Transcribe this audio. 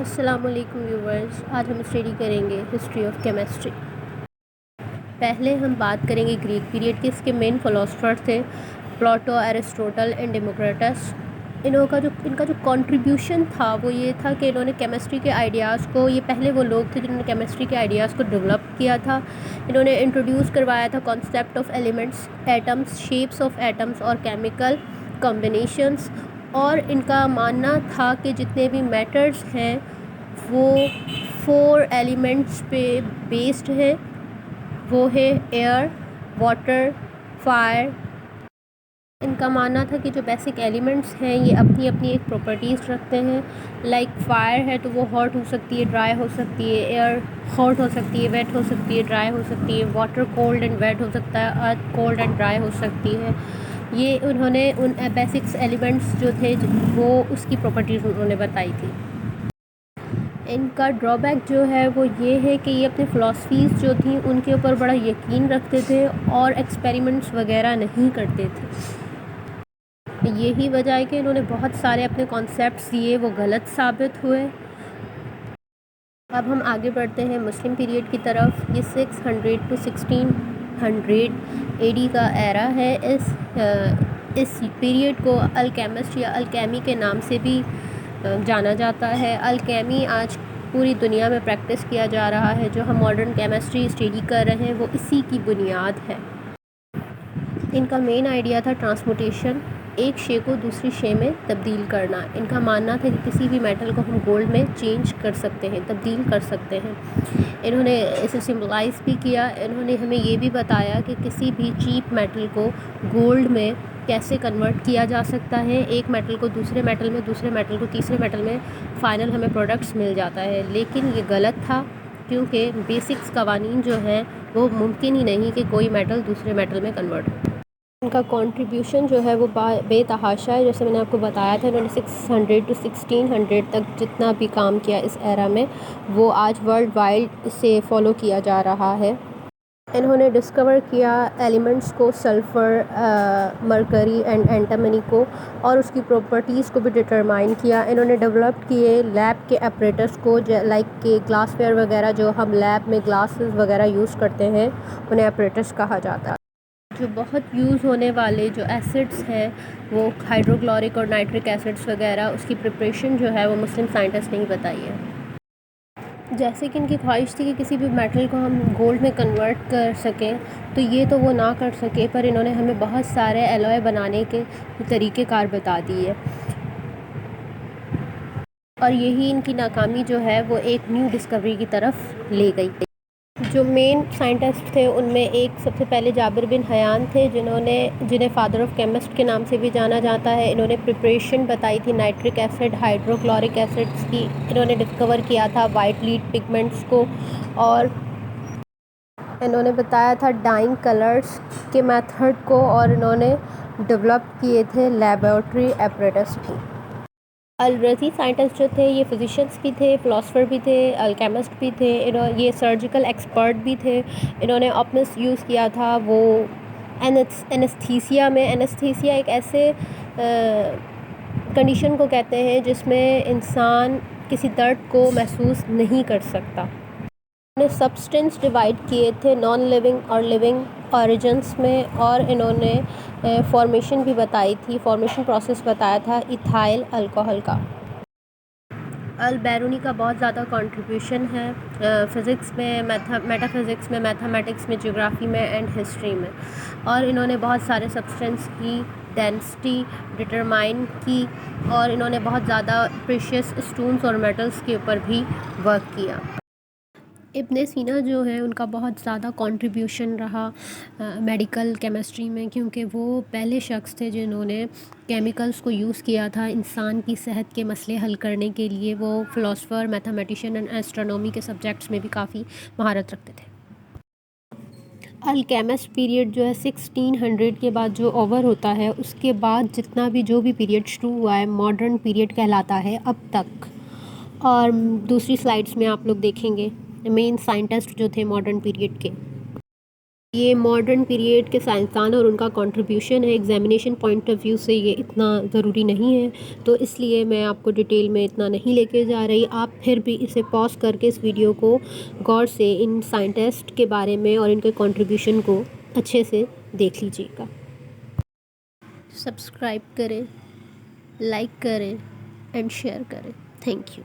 अस्सलामुअलैकुम व्यूवर्स, आज हम स्टडी करेंगे हिस्ट्री ऑफ केमिस्ट्री। पहले हम बात करेंगे ग्रीक पीरियड की। इसके मेन फ़िलासफ़र थे प्लेटो, एरिस्टोटल एंड डेमोक्रिटस। इनका जो कंट्रीब्यूशन था वो ये था कि इन्होंने केमिस्ट्री के आइडियाज़ को, ये पहले वो लोग थे जिन्होंने केमिस्ट्री के आइडियाज़ को डेवलप किया था। इन्होंने इंट्रोड्यूस करवाया था concept of elements, atoms, shapes of atoms और केमिकल कॉम्बिनेशंस। और इनका मानना था कि जितने भी मैटर्स हैं वो 4 एलिमेंट्स पे बेस्ड है। वो है एयर, वाटर, फायर। इनका मानना था कि जो बेसिक एलिमेंट्स हैं ये अपनी अपनी एक प्रॉपर्टीज़ रखते हैं। लाइक फायर है तो वो हॉट हो सकती है, ड्राई हो सकती है। एयर हॉट हो सकती है, वेट हो सकती है, ड्राई हो सकती है। वाटर कोल्ड एंड वेट हो सकता है, अर्थ कोल्ड एंड ड्राई हो सकती है। ये उन्होंने उन बेसिक्स एलिमेंट्स जो थे वो उसकी प्रॉपर्टीज़ उन्होंने बताई थी। इनका ड्रॉबैक जो है वो ये है कि ये अपनी फ़िलासफ़ीज़ जो थी उनके ऊपर बड़ा यकीन रखते थे और एक्सपेरिमेंट्स वगैरह नहीं करते थे। यही वजह है कि इन्होंने बहुत सारे अपने कॉन्सेप्ट्स दिए वो गलत साबित हुए। अब हम आगे बढ़ते हैं मुस्लिम पीरियड की तरफ। ये 600 to 1600 एडी का एरा है। इस पीरियड को अल्केमिस्ट या अल्केमी के नाम से भी जाना जाता है। अल्केमी आज पूरी दुनिया में प्रैक्टिस किया जा रहा है। जो हम मॉडर्न केमिस्ट्री स्टडी कर रहे हैं वो इसी की बुनियाद है। इनका मेन आइडिया था ट्रांसमुटेशन, एक शे को दूसरी शे में तब्दील करना। इनका मानना था कि किसी भी मेटल को हम गोल्ड में चेंज कर सकते हैं, तब्दील कर सकते हैं। इन्होंने इसे सिंबलाइज़ भी किया। इन्होंने हमें ये भी बताया कि किसी भी चीप मेटल को गोल्ड में कैसे कन्वर्ट किया जा सकता है। एक मेटल को दूसरे मेटल में, दूसरे मेटल को तीसरे मेटल में, फ़ाइनल हमें प्रोडक्ट्स मिल जाता है। लेकिन ये गलत था क्योंकि बेसिक्स कवानीन जो हैं वो मुमकिन ही नहीं कि कोई मेटल दूसरे मेटल में कन्वर्ट हो। इनका कंट्रीब्यूशन जो है वो बेतहाशा है। जैसे मैंने आपको बताया था, इन्होंने 600 to 1600 तक जितना भी काम किया इस एरा में वो आज वर्ल्ड वाइड से फॉलो किया जा रहा है। इन्होंने डिस्कवर किया एलिमेंट्स को, सल्फ़र, मरकरी एंड एंटीमनी को, और उसकी प्रॉपर्टीज़ को भी डिटरमाइन किया। इन्होंने डेवलप किए लैब के अपरेटस को, लाइक के ग्लासवेयर वगैरह जो हम लैब में ग्लासेस वगैरह यूज़ करते हैं उन्हें अपरेटस कहा जाता है। जो बहुत यूज़ होने वाले जो एसिड्स हैं वो हाइड्रोक्लोरिक और नाइट्रिक एसिड्स वगैरह, उसकी प्रिपरेशन जो है वो मुस्लिम साइंटिस्ट ने ही बताई है। जैसे कि इनकी ख्वाहिश थी कि किसी भी मेटल को हम गोल्ड में कन्वर्ट कर सकें, तो ये तो वो ना कर सके, पर इन्होंने हमें बहुत सारे एलॉय बनाने के तरीक़ेकार बता दिए। और यही इनकी नाकामी जो है वो एक न्यू डिस्कवरी की तरफ ले गई। जो मेन साइंटिस्ट थे उनमें एक सबसे पहले जाबिर बिन हयान थे, जिन्हें फादर ऑफ केमिस्ट के नाम से भी जाना जाता है। इन्होंने प्रिपरेशन बताई थी नाइट्रिक एसिड, हाइड्रोक्लोरिक एसिड्स की। इन्होंने डिस्कवर किया था वाइट लीड पिगमेंट्स को, और इन्होंने बताया था डाइंग कलर्स के मेथड को, और इन्होंने डेवलप किए थे लेबोरेटरी एपरेटस भी। अलरज़ी साइंटिस्ट जो थे ये फिजिशियंस भी थे, फ़िलासफ़र भी थे, अल्केमिस्ट भी थे। ये सर्जिकल एक्सपर्ट भी थे। इन्होंने ऑप्टस यूज़ किया था वो एनेस्थीसिया में। एनेस्थीसिया एक ऐसे कंडीशन को कहते हैं जिसमें इंसान किसी दर्द को महसूस नहीं कर सकता। इन्होंने सब्सटेंस डिवाइड किए थे नॉन लिविंग और लिविंग ऑरिजिन्स में, और इन्होंने फॉर्मेशन भी बताई थी, फॉर्मेशन प्रोसेस बताया था इथाइल अल्कोहल का। अल-बैरूनी का बहुत ज़्यादा कंट्रीब्यूशन है फ़िज़िक्स में, मेटाफिज़िक्स में, मैथमेटिक्स में, ज्योग्राफी में एंड हिस्ट्री में। और इन्होंने बहुत सारे सब्सटेंस की डेंसिटी डिटरमाइन की, और इन्होंने बहुत ज़्यादा प्रेशियस स्टोन्स और मेटल्स के ऊपर भी वर्क किया। इब्ने सीना जो है उनका बहुत ज़्यादा कंट्रीब्यूशन रहा मेडिकल केमिस्ट्री में, क्योंकि वो पहले शख्स थे जिन्होंने केमिकल्स को यूज़ किया था इंसान की सेहत के मसले हल करने के लिए। वो फ़िलासफ़र, मैथमेटिशियन एंड एस्ट्रोनॉमी के सब्जेक्ट्स में भी काफ़ी महारत रखते थे। अल्केमिस्ट पीरियड जो है 1600 के बाद जो ओवर होता है, उसके बाद जितना भी जो भी पीरियड शुरू हुआ है मॉडर्न पीरियड कहलाता है अब तक। और दूसरी स्लाइड्स में आप लोग देखेंगे मेन साइंटिस्ट जो थे मॉडर्न पीरियड के। ये मॉडर्न पीरियड के साइंसदान और उनका कंट्रीब्यूशन है। एग्जामिनेशन पॉइंट ऑफ व्यू से ये इतना ज़रूरी नहीं है, तो इसलिए मैं आपको डिटेल में इतना नहीं लेके जा रही। आप फिर भी इसे पॉज करके इस वीडियो को गौर से इन साइंटिस्ट के बारे में और इनके कंट्रीब्यूशन को अच्छे से देख लीजिएगा। सब्सक्राइब करें, लाइक करें एंड शेयर करें। Thank you.